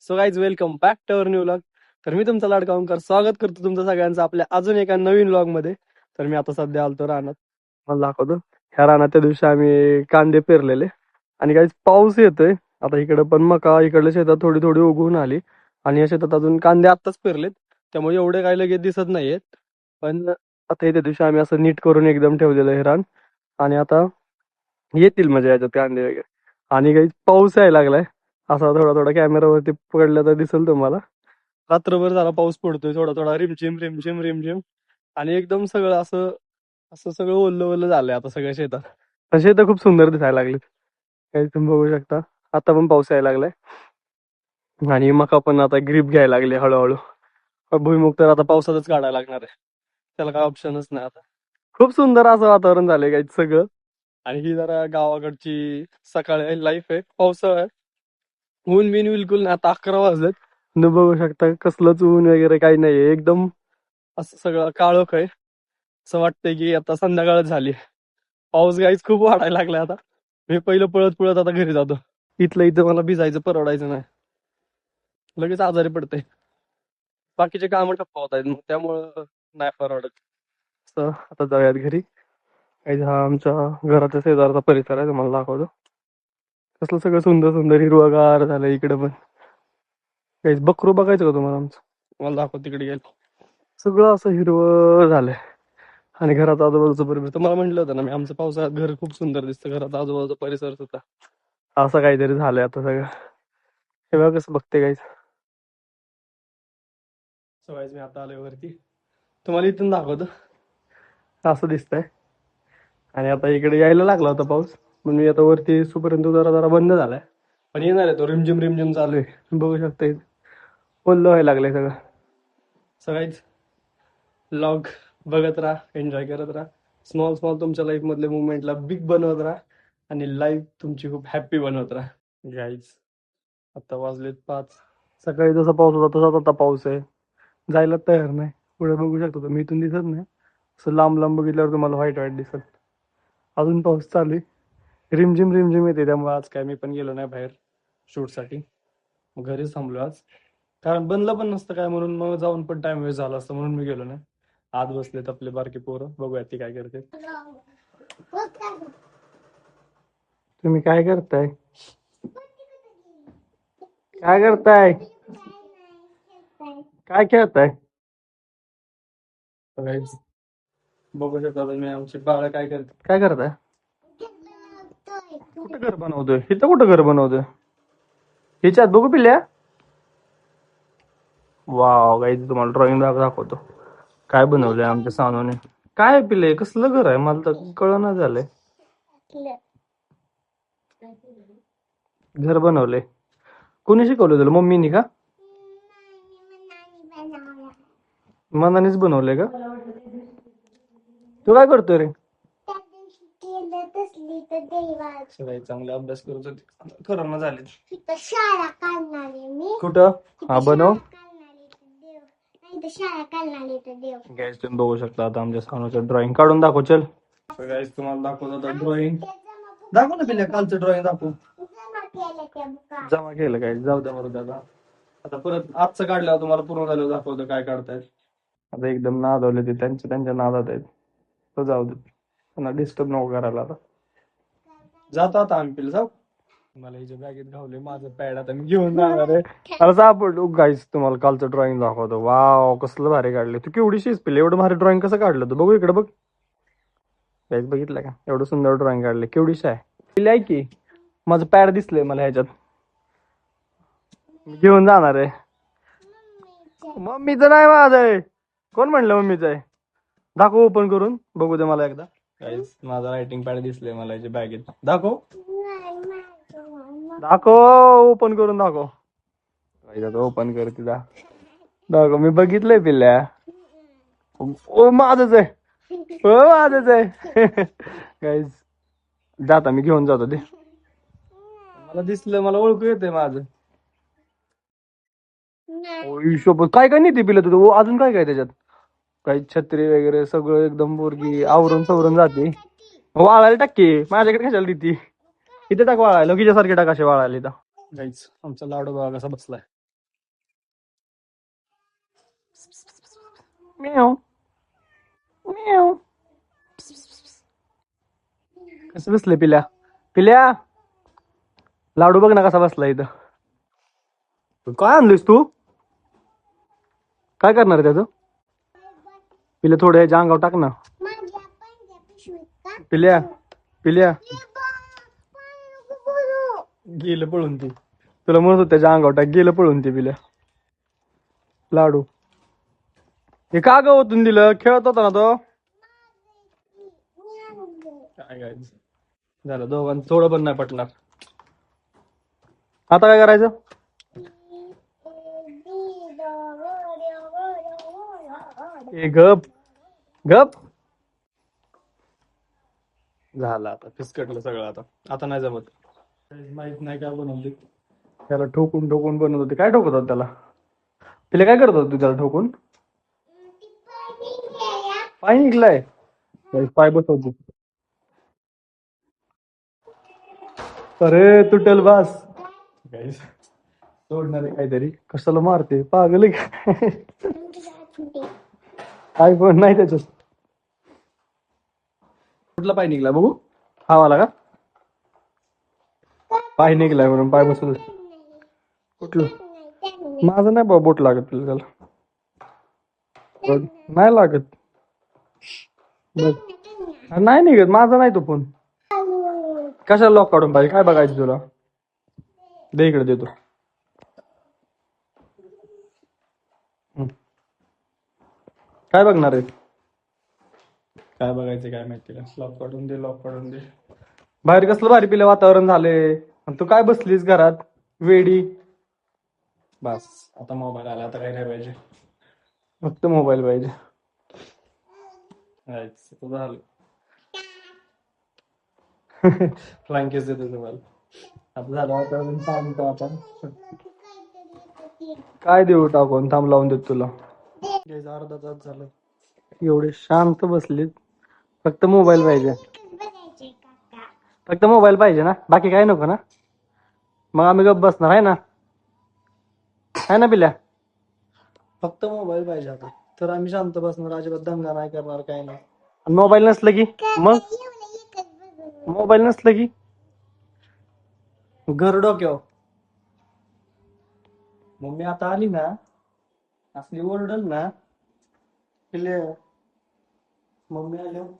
So guys welcome back to our new vlog. तर मी तुमचा लाडका ओंकार स्वागत करतो तुमचं सगळ्यांचं आपल्या अजून एका नवीन व्लॉग मध्ये. तर मी आता सध्या आलतो रानात. मला दाखवतो ह्या रानात त्या दिवशी आम्ही कांदे पेरलेले आणि काही पाऊस येतोय. आता इकडे पण मका इकडल्या शेतात थोडी थोडी उगवून आली आणि या शेतात अजून कांदे आत्ताच पेरलेत, त्यामुळे एवढे काही लगेच दिसत नाहीयेत. पण आता त्या दिवशी आम्ही असं नीट करून एकदम ठेवलेलं हे रान आणि आता येतील म्हणजे याच्यात कांदे वगैरे. आणि काही पाऊस यायला लागलाय, असा थोडा थोडा कॅमेरावरती पकडला तर दिसेल तुम्हाला. रात्रभर झाला पाऊस पडतोय थोडा थोडा रिमझिम रिमझिम रिमझिम. आणि एकदम सगळं असं असं सगळं ओलं ओलं झालंय आता सगळ्या शेतात. पण शेतं खूप सुंदर दिसायला लागलीत, काही तुम्ही बघू शकता. आता पण पाऊस यायला लागलाय आणि मका पण आता ग्रीप घ्यायला लागली हळूहळू. भुईमुग तर आता पावसातच काढायला लागणार आहे, त्याला काय ऑप्शनच नाही आता. खूप सुंदर असं वातावरण झालंय काही सगळं. आणि ही जरा गावाकडची सकाळ लाईफ आहे, पावसाळ्यात ऊन बिन बिलकुल नाही. आता 11 वाजलेत, न बघू शकता कसलंच ऊन वगैरे काही नाहीये, एकदम असं सगळं काळोख आहे. असं वाटतंय की आता संध्याकाळच झाली. पाऊस गाईच खूप वाढायला लागलाय आता. मी पहिलं पळत पळत आता घरी जातो. इथलं इथं मला भिजायचं परवडायचं नाही, लगेच आजारी पडते. बाकीचे कामं ठप्प होत आहेत, मग त्यामुळं नाही परवडत. तर आता जाऊयात घरी. काही हा आमच्या घराच्या शेजारचा परिसर आहे, तुम्हाला दाखवतो. कसलं सगळं सुंदर सुंदर हिरवगार झालं इकडे पण. काही बकरू बघायचं का तुम्हाला आमचं? मला दाखव, तिकडे गेलं सगळं असं हिरवं झालंय. आणि घरात आजूबाजूचा परिसर तुम्हाला म्हटलं होतं ना मी, आमचं पावसाळ्यात घर खूप सुंदर दिसतं, घरात आजूबाजूचा परिसर सुद्धा. असं काहीतरी झालंय आता सगळं. हे बघा कसं बघते गाईज. सगळ्याच मी आता आलोय वरती, तुम्हाला इथून दाखवतो. असं दिसतंय. आणि आता इकडे यायला लागला होता पाऊस, पण मी आता वरती येईपर्यंत जरा जरा बंद झालाय. पण येणार आहे तो, रिमझिम रिमझिम चालू आहे, बघू शकता. ओल्लं व्हायला लागलंय सगळं. सगळ्याच व्लॉग बघत राहा, एन्जॉय करत राहा. स्मॉल स्मॉल तुमच्या लाईफ मधले मुवमेंटला बिग बनवत राहा आणि लाईफ तुमची खूप हॅप्पी बनवत राहा. गाईज आता वाजलेत 5. सकाळी जसा पाऊस होता तसाच आता पाऊस आहे, जायला तयार नाही. पुढे बघू शकतो तुम्ही, इथून दिसत नाही, असं लांब लांब बघितल्यावर तुम्हाला व्हाईट व्हाईट दिसत. अजून पाऊस चालू आहे, रिमझिम रिमझिम येते. त्यामुळे आज काय मी पण गेलो नाही बाहेर शूटसाठी, घरीच थांबलो आज. कारण बनलं पण नसतं काय, म्हणून मग जाऊन पण टाइम वेस्ट झाला असतं, म्हणून मी गेलो नाही. आत बसलेत आपले बारके पोरं, बघूया ती काय करते. तुम्ही काय करताय? काय करताय? काय खेळताय? Guys, बघू शकता तुम्ही आमची बाळ काय करते. काय करताय? कुठं घर बनवतोय? इथं कुठं घर बनवतोय? ह्याच्यात बघू पिल्ल्या. वाव गाईज, तुम्हाला ड्रॉइंग दाखवतो काय बनवलंय आमच्या सानूने. काय पिल्ले, कसलं घर आहे मला तर कळना झालंय. घर बनवलंय कोणी शिकवलं तुला? मम्मीनी का? मनानेच बनवलंय का? तू काय करतोय रे? सगळे चांगले अभ्यास करत होते, करोना झाले. कुठं? हा बनव. गॅस तुम्ही बघू शकता आता आमच्या सानूचं ड्रॉइंग काढून दाखव. चल गॅस तुम्हाला दाखवतो ड्रॉइंग. दाखव ना पिल्ल्या, कालचं ड्रॉइंग दाखव. जमा केलं काय? जाऊ द्या बरं दादा. आता परत आजचं काढल्यावर तुम्हाला पूर्ण झालं दाखवतो काय काढतायत. आता एकदम नादवले ते, त्यांच्या नादात आहेत, तर जाऊ दे, त्यांना डिस्टर्ब नको करायला. आता जातो आता आम्ही पिल्ले, जाऊ. मला हिच्या बॅगेत घावले माझं पॅड, आता मी घेऊन जाणार आहे. मला सापडलो गाईस, तुम्हाला कालचं ड्रॉइंग दाखवतो. वाव कसलं भारी काढले तू, केवढीशीच पिल्ले, एवढं भारी ड्रॉइंग कसं काढलं तू? बघू इकडे बघ. गाईस बघितलं का, एवढं सुंदर ड्रॉइंग काढले, केवढीशी आहे. पिल्ले आहे की, माझं पॅड दिसलंय मला ह्याच्यात, मी घेऊन जाणार आहे. मम्मीचं नाही माझं आहे. कोण म्हणलं मम्मीचं आहे? दाखव ओपन करून बघू दे मला एकदा. गाईस माझा रायटिंग पॅड दिसले मला याच्या बॅगेत, दाखव. दाखव ओपन करून दाखव. ओपन कर तिला दाखव, मी बघितलंय पिल्ल्या. ओ माझच आहे, हो माझच आहे. गाईस जाता मी घेऊन जातो ते, मला दिसलं, मला ओळखू येते माझं. हिशोब काय काय नाही ते पिलं तुझं अजून काय काय त्याच्यात? काही छत्री वगैरे सगळं एकदम पोरगी आवरून सवरून जाते. वाळायला टाक माझ्याकडे कशाला देती, इथे टाक वाळायला, गिच्यासारखे टाक असे वाळायला इथं. गाईच आमचा लाडू बघा कसा बसलाय. म्याव म्याव. कसं बसले पिल्या पिल्या? लाडू बघ ना कसा बसला इथं. काय आणलीस तू? काय करणार आहे त्याचं? पिल्या थोडं ह्याच्या अंगावर टाक ना. पिल्या पिल्या गेलं पळून ती. तुला म्हणत होत त्याच्या अंगावर टाक, गेलं पळून ती पिल्या. लाडू हे का ग ओतून दिलं? खेळत होता ना तो. काय काय झालं, दोघांचं थोडं पण नाही पटणार. आता काय करायचं? ए गप गप. झालं आता फिसकटलं सगळं. आता आता नाही जमत. माहित नाही काय बनवली. त्याला ठोकून ठोकून बनवत होते. काय ठोकत होत त्याला? तिला काय करत होत तू त्याला ठोकून? पाय निघलाय. पाय बसवतो. अरे तुटल बास. सोडणार आहे काहीतरी. कशाला मारते? पागल आहे का? आयफोन नाही त्याच्यात. कुठला पाय निघला बघू? हा वाला का? पाय निघलाय म्हणून पाय बसवत. कुठलं? माझं नाही बाबा बोट लागत तुला त्याला. बघ, नाही लागत. बघ. नाही निघत माझा नाही तो फोन. कशाला लॉक काढून पाहिजे? काय बघायचं तुला? दे इकडे देतो. काय बघणार आहे? काय बघायचं काय माहिती. लॉक काढून दे, लॉक काढून दे. बाहेर कसलं भारी पिलं वातावरण झालंय. आणि तू काय बसलीस घरात वेडी? बस आता मोबाईल आला, आता काय नाही पाहिजे. फक्त मोबाईल पाहिजे. झालं. फ्लँकेस देतो तुम्हाला. आता झालं वातावरण शांत. आता काय देऊ टाकून? थांब लावून देतो तुला. अर्धा तास झालं एवढे शांत बसलेत. फक्त मोबाईल पाहिजे. फक्त मोबाईल पाहिजे ना, बाकी काय नको ना? मग आम्ही गप्प बसणार आहे ना? आहे ना पिल्या? फक्त मोबाईल पाहिजे आता तर आम्ही शांत बसणार. अजिबात दंगा नाही करणार, काय नाही. मोबाईल नसलं की मग? मोबाईल नसलं की घर डोक्यावर. मम्मी आता आली ना, असली ओरडल ना पिल्या. मम्मी आल्यावर